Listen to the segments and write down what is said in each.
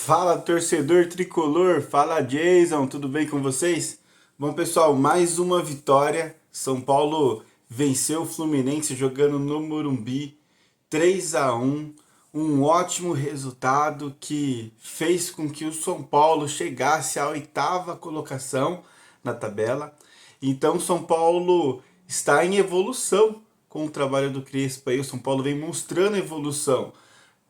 Fala, torcedor tricolor, fala Jason, tudo bem com vocês? Bom, pessoal, mais uma vitória. São Paulo venceu o Fluminense jogando no Morumbi, 3-1, um ótimo resultado que fez com que o São Paulo chegasse à oitava colocação na tabela. Então, São Paulo está em evolução com o trabalho do Crespo aí. O São Paulo vem mostrando evolução.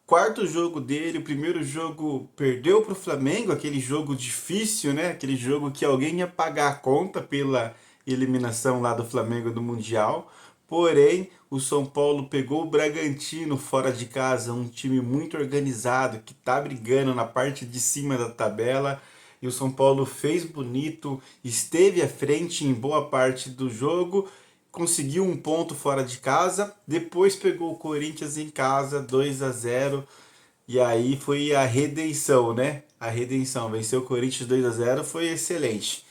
Quarto jogo dele, o primeiro jogo perdeu para o Flamengo, aquele jogo difícil, né? Aquele jogo que alguém ia pagar a conta pela eliminação lá do Flamengo do Mundial. Porém, o São Paulo pegou o Bragantino fora de casa, um time muito organizado que tá brigando na parte de cima da tabela. E o São Paulo fez bonito, esteve à frente em boa parte do jogo, conseguiu um ponto fora de casa, depois pegou o Corinthians em casa, 2-0, e aí foi a redenção, né? A redenção, venceu o Corinthians 2-0, foi excelente.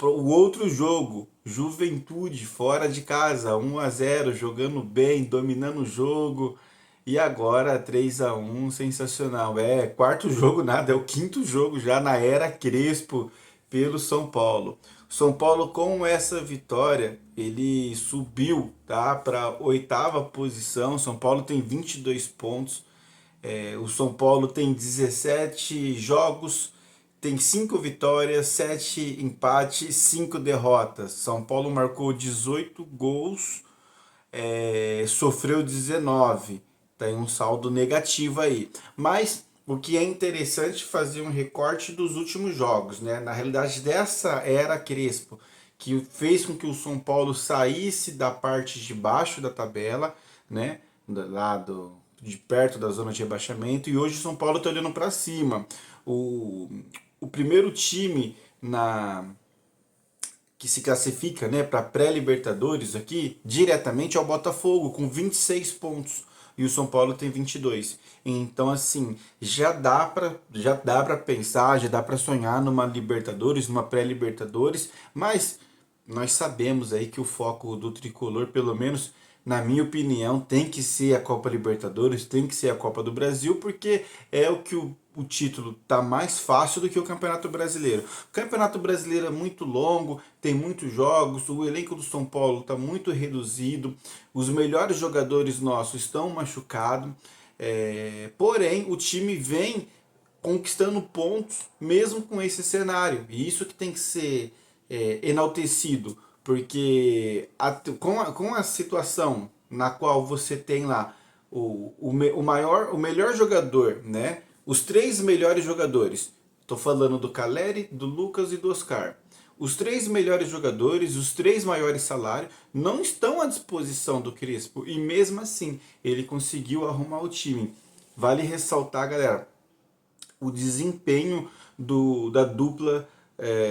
O outro jogo, Juventude fora de casa, 1-0, jogando bem, dominando o jogo. E agora 3-1, sensacional. É, quarto jogo nada, é o quinto jogo já na era Crespo pelo São Paulo. São Paulo com essa vitória, ele subiu, tá, para oitava posição. São Paulo tem 22 pontos. O São Paulo tem 17 jogos, tem 5 vitórias, 7 empates, 5 derrotas. São Paulo marcou 18 gols, sofreu 19. Tem um saldo negativo aí. Mas o que é interessante fazer um recorte dos últimos jogos, né? Na realidade, dessa era Crespo, que fez com que o São Paulo saísse da parte de baixo da tabela, né? Lá de perto da zona de rebaixamento, e hoje o São Paulo está olhando para cima. O primeiro time que se classifica, né, para pré-Libertadores aqui, diretamente é o Botafogo, com 26 pontos. E o São Paulo tem 22. Então, assim, já dá para pensar, já dá para sonhar numa Libertadores, numa pré-Libertadores, mas nós sabemos aí que o foco do tricolor, pelo menos na minha opinião, tem que ser a Copa Libertadores, tem que ser a Copa do Brasil, porque é o que o título tá mais fácil do que o Campeonato Brasileiro. O Campeonato Brasileiro é muito longo, tem muitos jogos, o elenco do São Paulo está muito reduzido, os melhores jogadores nossos estão machucados, porém o time vem conquistando pontos mesmo com esse cenário. E isso que tem que ser enaltecido, porque com a situação na qual você tem lá o melhor jogador, né? Os três melhores jogadores. Estou falando do Caleri, do Lucas e do Oscar. Os três melhores jogadores, os três maiores salários, não estão à disposição do Crespo. E mesmo assim, ele conseguiu arrumar o time. Vale ressaltar, galera, o desempenho da dupla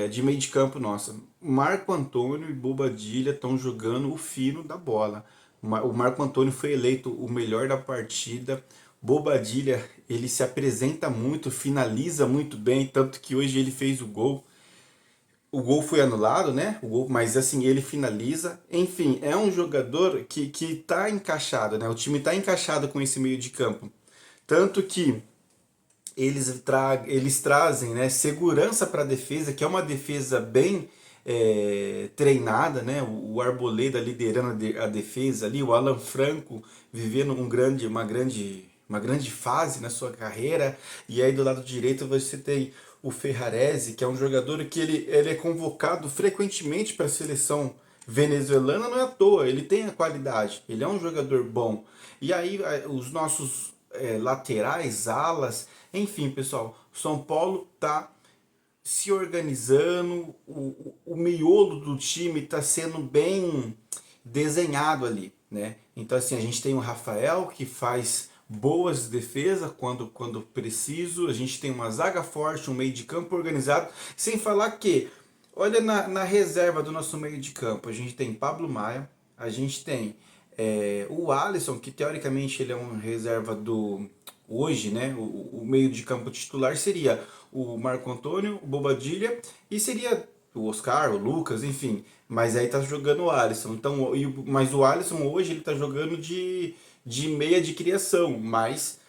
de meio de campo nossa. Marco Antônio e Bobadilha estão jogando o fino da bola. O Marco Antônio foi eleito o melhor da partida. Bobadilha, ele se apresenta muito, finaliza muito bem, tanto que hoje ele fez o gol. O gol foi anulado, né? O gol, mas assim, ele finaliza. Enfim, é um jogador que tá encaixado, né? O time tá encaixado com esse meio de campo. Tanto que eles trazem, né, segurança para a defesa, que é uma defesa bem treinada, né? O Arboleda liderando a defesa ali, o Alan Franco vivendo uma grande fase na sua carreira, e aí do lado direito você tem o Ferrarese, que é um jogador que ele é convocado frequentemente para a seleção venezuelana, não é à toa, ele tem a qualidade, ele é um jogador bom. E aí os nossos laterais, alas, enfim, pessoal, São Paulo tá se organizando, o miolo do time está sendo bem desenhado ali, né? Então assim, a gente tem o Rafael que faz boas defesas quando preciso, a gente tem uma zaga forte, um meio de campo organizado, sem falar que, olha na reserva do nosso meio de campo, a gente tem Pablo Maia, a gente tem o Alisson, que teoricamente ele é um reserva do hoje, né? O meio de campo titular seria o Marco Antônio, o Bobadilha e seria o Oscar, o Lucas, enfim. Mas aí tá jogando o Alisson. Então, mas o Alisson hoje ele tá jogando de meia de criação, mas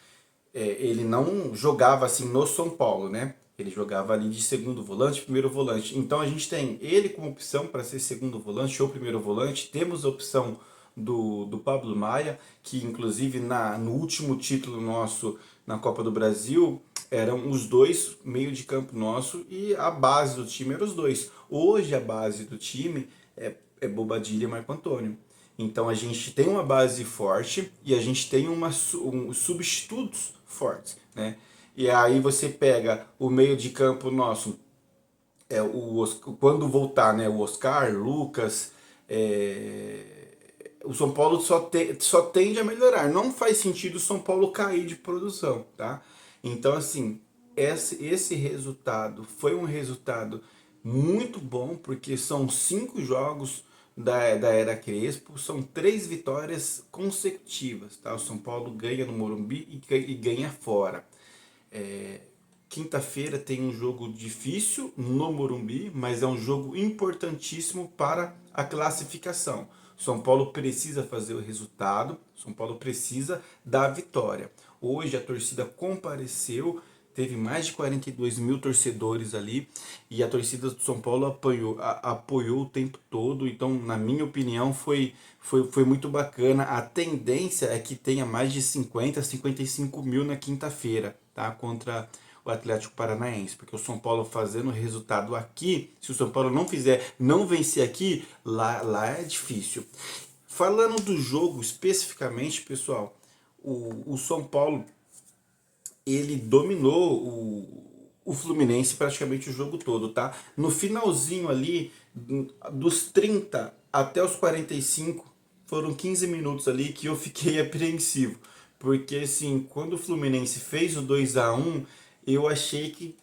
ele não jogava assim no São Paulo, né? Ele jogava ali de segundo volante, primeiro volante. Então a gente tem ele como opção para ser segundo volante ou primeiro volante. Temos a opção do Pablo Maia, que inclusive no último título nosso na Copa do Brasil eram os dois meio de campo nosso e a base do time eram os dois. Hoje a base do time é Bobadilha e Marco Antônio. Então a gente tem uma base forte e a gente tem substitutos fortes, né? E aí você pega o meio de campo nosso, quando voltar, né? O Oscar, Lucas, é, o São Paulo só tende a melhorar. Não faz sentido o São Paulo cair de produção, tá? Então, assim, esse resultado foi um resultado muito bom, porque são 5 jogos da era Crespo, são 3 vitórias consecutivas, tá? O São Paulo ganha no Morumbi e ganha fora. É, Quinta-feira tem um jogo difícil no Morumbi, mas é um jogo importantíssimo para a classificação. São Paulo precisa fazer o resultado, São Paulo precisa da vitória. Hoje a torcida compareceu, teve mais de 42 mil torcedores ali e a torcida do São Paulo apoiou o tempo todo. Então, na minha opinião, foi muito bacana. A tendência é que tenha mais de 55 mil na quinta-feira, tá? Contra o Atlético Paranaense, porque o São Paulo fazendo resultado aqui, se o São Paulo não vencer aqui, lá é difícil. Falando do jogo especificamente, pessoal, o São Paulo ele dominou o Fluminense praticamente o jogo todo, tá? No finalzinho ali, dos 30 até os 45, foram 15 minutos ali que eu fiquei apreensivo. Porque assim, quando o Fluminense fez o 2-1, eu achei que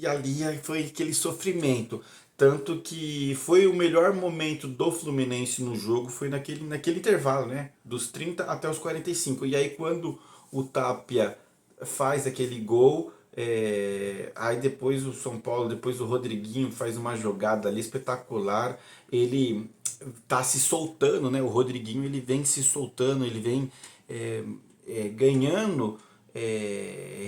ali foi aquele sofrimento. Tanto que foi o melhor momento do Fluminense no jogo, foi naquele intervalo, né? Dos 30 até os 45. E aí quando o Tapia faz aquele gol, aí depois o São Paulo, depois o Rodriguinho faz uma jogada ali espetacular. Ele tá se soltando, né? O Rodriguinho ele vem se soltando, ele vem ganhando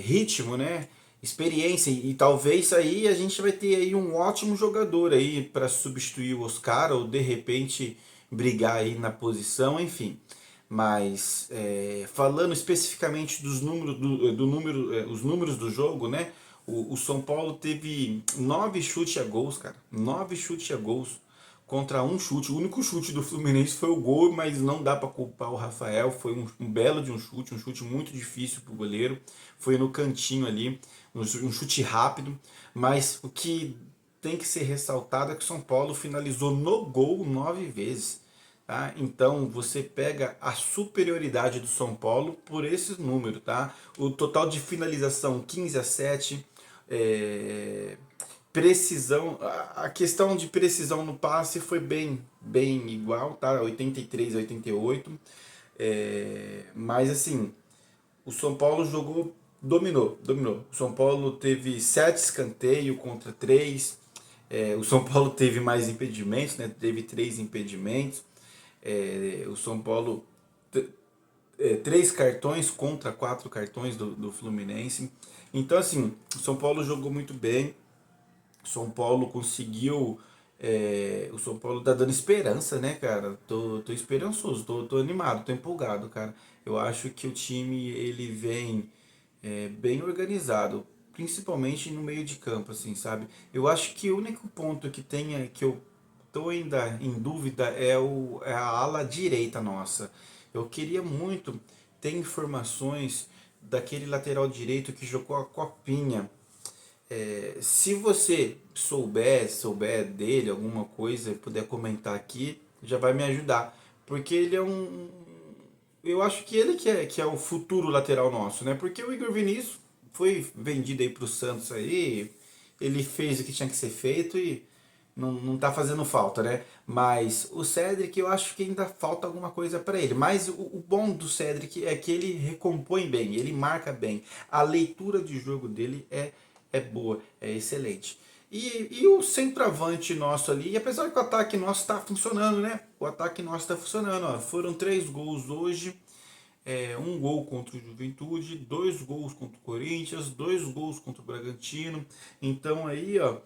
ritmo, né? Experiência e talvez aí a gente vai ter aí um ótimo jogador aí para substituir o Oscar ou de repente brigar aí na posição, enfim. Mas falando especificamente dos números do número, os números do jogo, né? O São Paulo teve 9 chutes a gols, cara, 9 chutes a gols contra um chute. O único chute do Fluminense foi o gol, mas não dá para culpar o Rafael. Foi um belo de um chute muito difícil para o goleiro. Foi no cantinho ali, um chute rápido. Mas o que tem que ser ressaltado é que o São Paulo finalizou no gol 9 vezes. Tá? Então você pega a superioridade do São Paulo por esse número. Tá? O total de finalização 15-7. É, Precisão, a questão de precisão no passe foi bem igual, tá? 83-88. Mas assim, o São Paulo dominou. O São Paulo teve 7 escanteios contra 3. O São Paulo teve mais impedimentos, né? Teve 3 impedimentos. O São Paulo 3 cartões contra 4 cartões do Fluminense. Então assim, o São Paulo jogou muito bem. São Paulo conseguiu. O São Paulo tá dando esperança, né, cara? Tô esperançoso, tô animado, tô empolgado, cara. Eu acho que o time ele vem bem organizado, principalmente no meio de campo, assim, sabe? Eu acho que o único ponto que eu tô ainda em dúvida é a ala direita nossa. Eu queria muito ter informações daquele lateral direito que jogou a copinha. Se você souber dele alguma coisa e puder comentar aqui, já vai me ajudar. Porque ele é eu acho que ele que é o futuro lateral nosso, né? Porque o Igor Vinícius foi vendido aí pro Santos aí, ele fez o que tinha que ser feito e não tá fazendo falta, né? Mas o Cedric eu acho que ainda falta alguma coisa para ele. Mas o bom do Cedric é que ele recompõe bem, ele marca bem. A leitura de jogo dele é boa, é excelente. E o centroavante nosso ali, apesar que o ataque nosso está funcionando, né? O ataque nosso está funcionando. Ó. Foram 3 gols hoje. um gol contra o Juventude, 2 gols contra o Corinthians, 2 gols contra o Bragantino. Então aí, ó,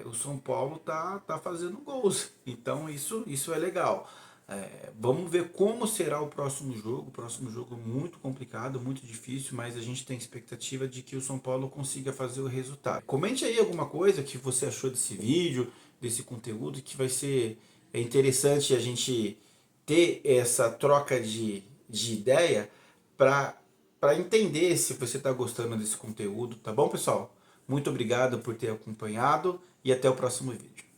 o São Paulo tá fazendo gols. Então isso é legal. Vamos ver como será o próximo jogo. O próximo jogo é muito complicado, muito difícil, mas a gente tem expectativa de que o São Paulo consiga fazer o resultado. Comente aí alguma coisa que você achou desse vídeo, desse conteúdo, que vai ser interessante a gente ter essa troca de ideia para entender se você está gostando desse conteúdo, tá bom, pessoal? Muito obrigado por ter acompanhado e até o próximo vídeo.